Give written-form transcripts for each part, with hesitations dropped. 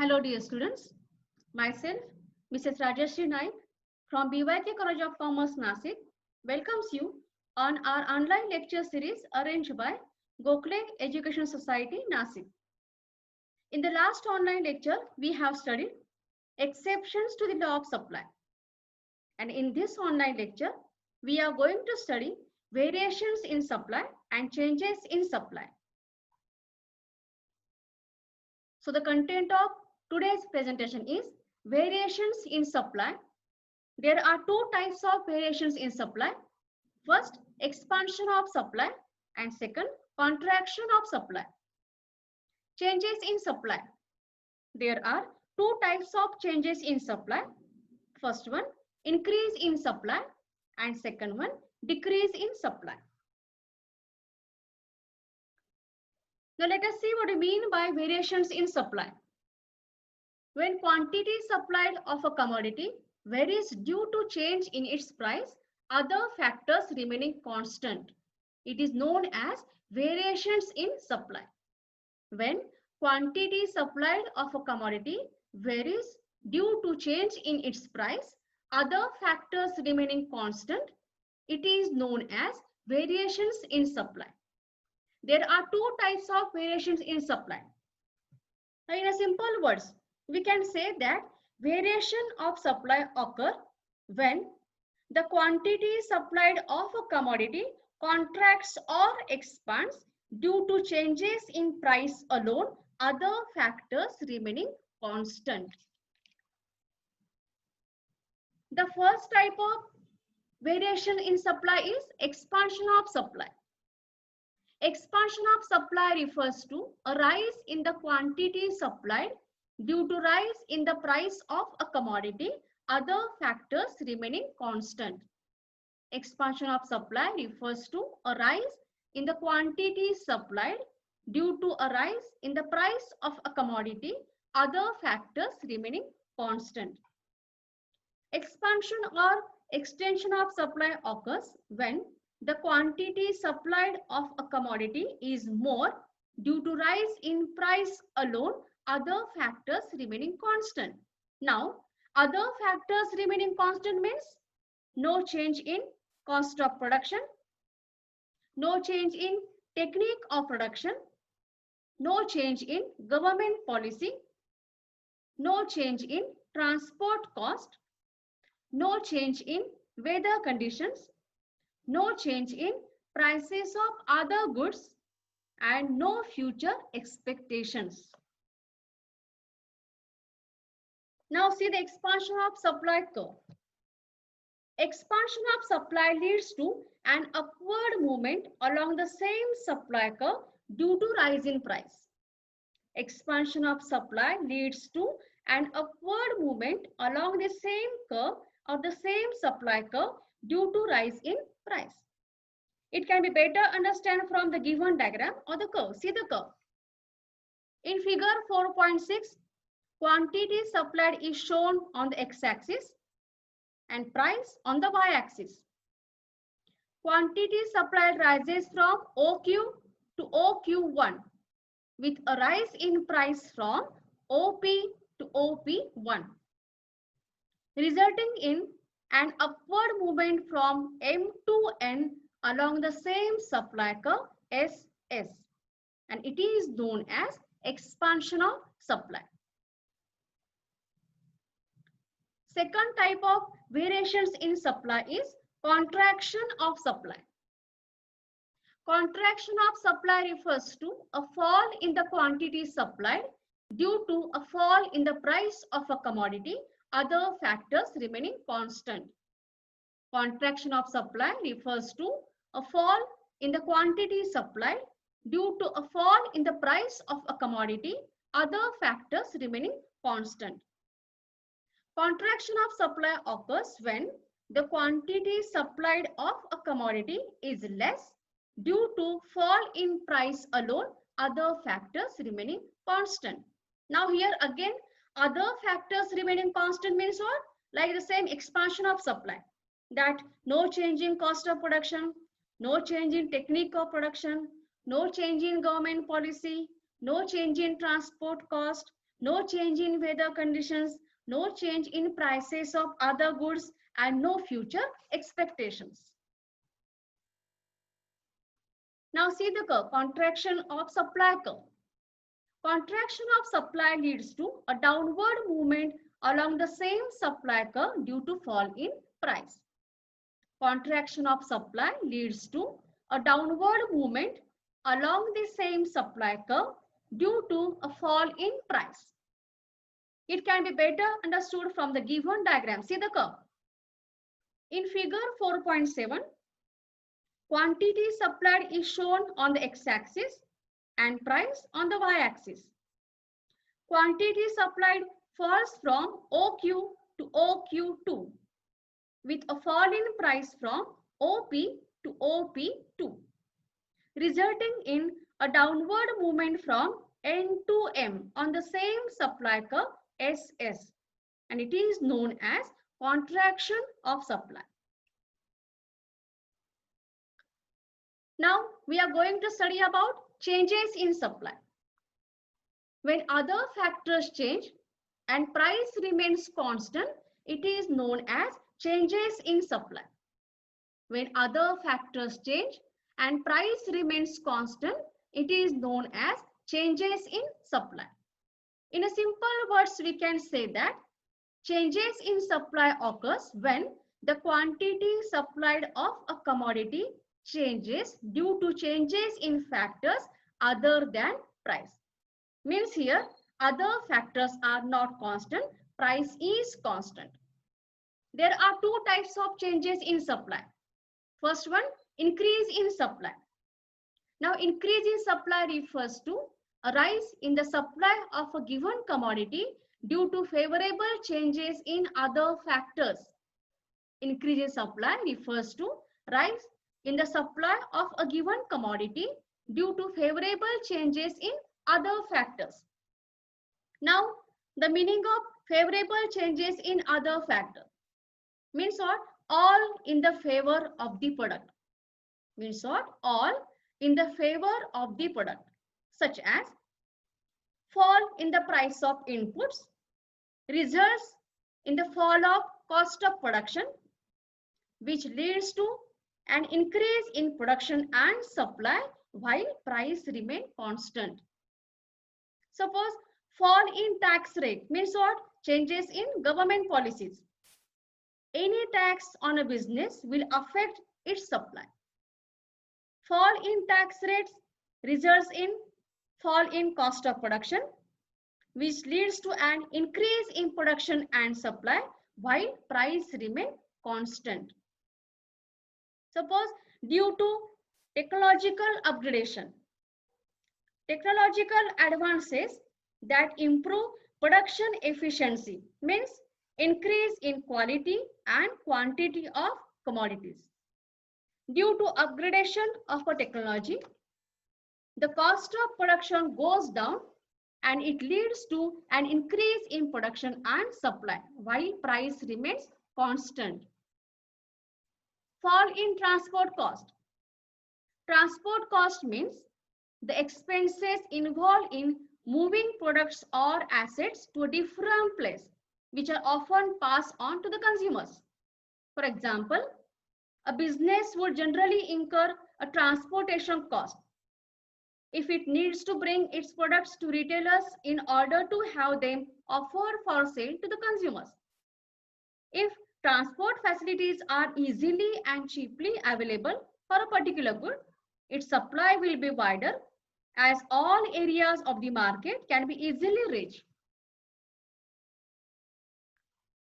Hello dear students, myself Mrs. Rajashri Naik from BYK College of Commerce Nasik welcomes you on our online lecture series arranged by Gokhale Education Society Nasik. In the last online lecture we have studied exceptions to the law of supply, and in this online lecture we are going to study variations in supply and changes in supply. So the content of today's presentation is variations in supply. There are two types of variations in supply. First, expansion of supply, and second, contraction of supply. Changes in supply. There are two types of changes in supply. First one, increase in supply, and second one, decrease in supply. Now let us see what we mean by variations in supply. When quantity supplied of a commodity varies due to change in its price, other factors remaining constant, it is known as variations in supply. When quantity supplied of a commodity varies due to change in its price, other factors remaining constant, it is known as variations in supply. There are two types of variations in supply. Now, in a simple words, we can say that variation of supply occur when the quantity supplied of a commodity contracts or expands due to changes in price alone, other factors remaining constant. The first type of variation in supply is expansion of supply. Expansion of supply refers to a rise in the quantity supplied due to rise in the price of a commodity, other factors remaining constant. Expansion of supply refers to a rise in the quantity supplied due to a rise in the price of a commodity, other factors remaining constant. Expansion or extension of supply occurs when the quantity supplied of a commodity is more due to rise in price alone, other factors remaining constant. Now, other factors remaining constant means no change in cost of production, no change in technique of production, no change in government policy, no change in transport cost, no change in weather conditions, no change in prices of other goods, and no future expectations. Now see the expansion of supply curve. Expansion of supply leads to an upward movement along the same supply curve due to rise in price. Expansion of supply leads to an upward movement along the same curve of the same supply curve due to rise in price. It can be better understood from the given diagram or the curve. See the curve. In figure 4.6, quantity supplied is shown on the x-axis and price on the y-axis. Quantity supplied rises from OQ to OQ1 with a rise in price from OP to OP1, resulting in an upward movement from M to N along the same supply curve SS, and it is known as expansion of supply. Second type of variations in supply is contraction of supply. Contraction of supply refers to a fall in the quantity supplied due to a fall in the price of a commodity, other factors remaining constant. Contraction of supply refers to a fall in the quantity supplied due to a fall in the price of a commodity, other factors remaining constant. Contraction of supply occurs when the quantity supplied of a commodity is less due to fall in price alone, other factors remaining constant. Now here again, other factors remaining constant means what? Like the same expansion of supply, that no change in cost of production, no change in technique of production, no change in government policy, no change in transport cost, no change in weather conditions, no change in prices of other goods, and no future expectations. Now see the curve, contraction of supply curve. Contraction of supply leads to a downward movement along the same supply curve due to fall in price. Contraction of supply leads to a downward movement along the same supply curve due to a fall in price. It can be better understood from the given diagram. See the curve. In figure 4.7, quantity supplied is shown on the x-axis and price on the y-axis. Quantity supplied falls from OQ to OQ2 with a fall in price from OP to OP2, resulting in a downward movement from N to M on the same supply curve SS, and it is known as contraction of supply. Now we are going to study about changes in supply. When other factors change and price remains constant, it is known as changes in supply. When other factors change and price remains constant, it is known as changes in supply. In a simple words, we can say that changes in supply occurs when the quantity supplied of a commodity changes due to changes in factors other than price. Means here, other factors are not constant, price is constant. There are two types of changes in supply. First one, increase in supply. Now, increase in supply refers to a rise in the supply of a given commodity due to favorable changes in other factors. Increase in supply refers to rise in the supply of a given commodity due to favorable changes in other factors. Now, the meaning of favorable changes in other factors means what? All in the favor of the product. Means what? All in the favor of the product, such as fall in the price of inputs, results in the fall of cost of production, which leads to an increase in production and supply while price remain constant. Suppose fall in tax rate means what? Changes in government policies. Any tax on a business will affect its supply. Fall in tax rates results in fall in cost of production, which leads to an increase in production and supply while price remain constant. Suppose due to technological upgradation, technological advances that improve production efficiency means increase in quality and quantity of commodities. Due to upgradation of a technology, the cost of production goes down and it leads to an increase in production and supply while price remains constant. Fall in transport cost. Transport cost means the expenses involved in moving products or assets to a different place, which are often passed on to the consumers. For example, a business would generally incur a transportation cost if it needs to bring its products to retailers in order to have them offered for sale to the consumers. If transport facilities are easily and cheaply available for a particular good, its supply will be wider as all areas of the market can be easily reached.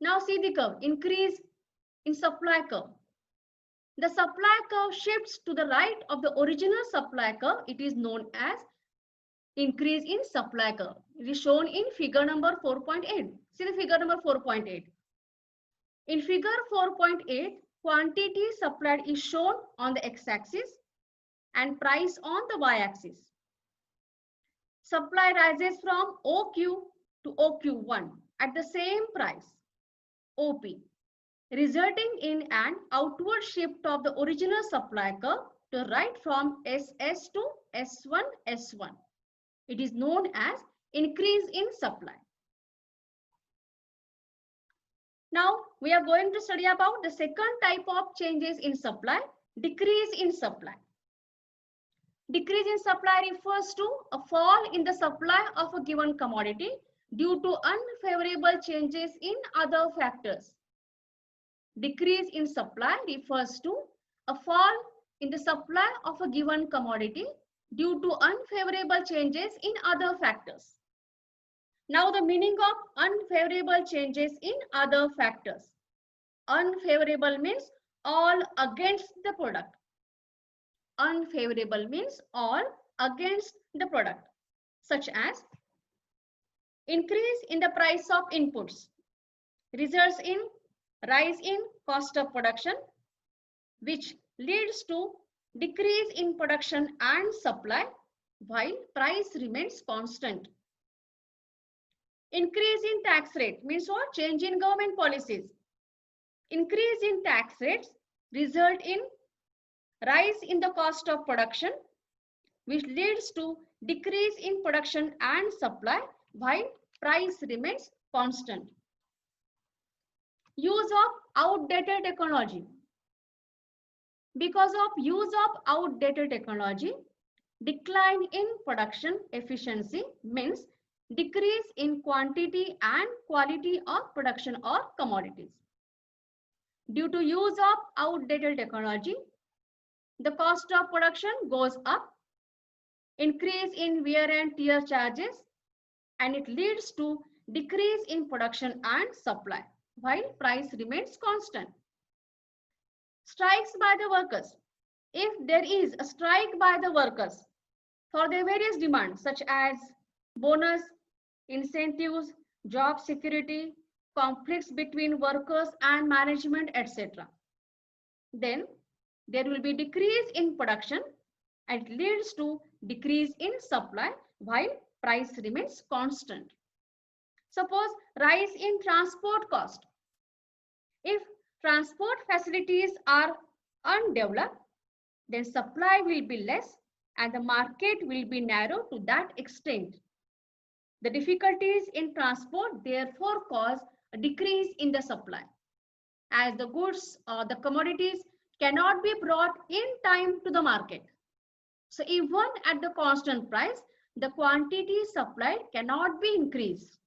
Now see the curve, increase in supply curve. The supply curve shifts to the right of the original supply curve. It is known as increase in supply curve. It is shown in figure number 4.8. See the figure number 4.8. In figure 4.8, quantity supplied is shown on the x-axis and price on the y-axis. Supply rises from OQ to OQ1 at the same price, OP, resulting in an outward shift of the original supply curve to right from SS to S1, S1. It is known as increase in supply. Now we are going to study about the second type of changes in supply, decrease in supply. Decrease in supply refers to a fall in the supply of a given commodity due to unfavorable changes in other factors. Decrease in supply refers to a fall in the supply of a given commodity due to unfavorable changes in other factors. Now the meaning of unfavorable changes in other factors. Unfavorable means all against the product. Unfavorable means all against the product, such as increase in the price of inputs results in rise in cost of production, which leads to decrease in production and supply while price remains constant. Increase in tax rate means what? Change in government policies. Increase in tax rates result in rise in the cost of production, which leads to decrease in production and supply while price remains constant. Use of outdated technology. Because of use of outdated technology, decline in production efficiency means decrease in quantity and quality of production or commodities. Due to use of outdated technology, the cost of production goes up, increase in wear and tear charges, and it leads to decrease in production and supply while price remains constant. Strikes by the workers. If there is a strike by the workers for their various demands such as bonus, incentives, job security, conflicts between workers and management, etc., then there will be decrease in production and it leads to decrease in supply while price remains constant. Suppose rise in transport cost. If transport facilities are undeveloped, then supply will be less and the market will be narrow to that extent. The difficulties in transport therefore cause a decrease in the supply, as the goods or the commodities cannot be brought in time to the market. So even at the constant price, the quantity supplied cannot be increased.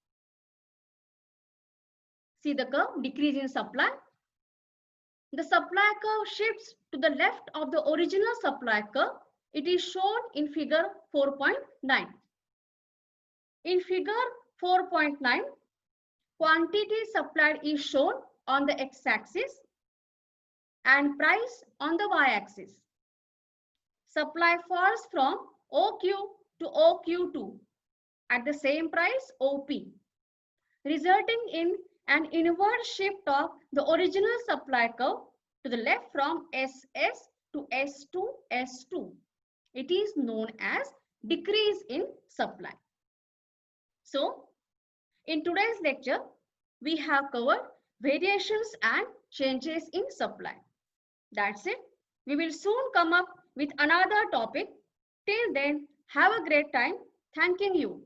See the curve, decrease in supply. The supply curve shifts to the left of the original supply curve. It is shown in figure 4.9. In figure 4.9, quantity supplied is shown on the x-axis and price on the y-axis. Supply falls from OQ to OQ2 at the same price OP, resulting in an inward shift of the original supply curve to the left from SS to S2, S2. It is known as decrease in supply. So, in today's lecture, we have covered variations and changes in supply. That's it. We will soon come up with another topic. Till then, have a great time. Thanking you.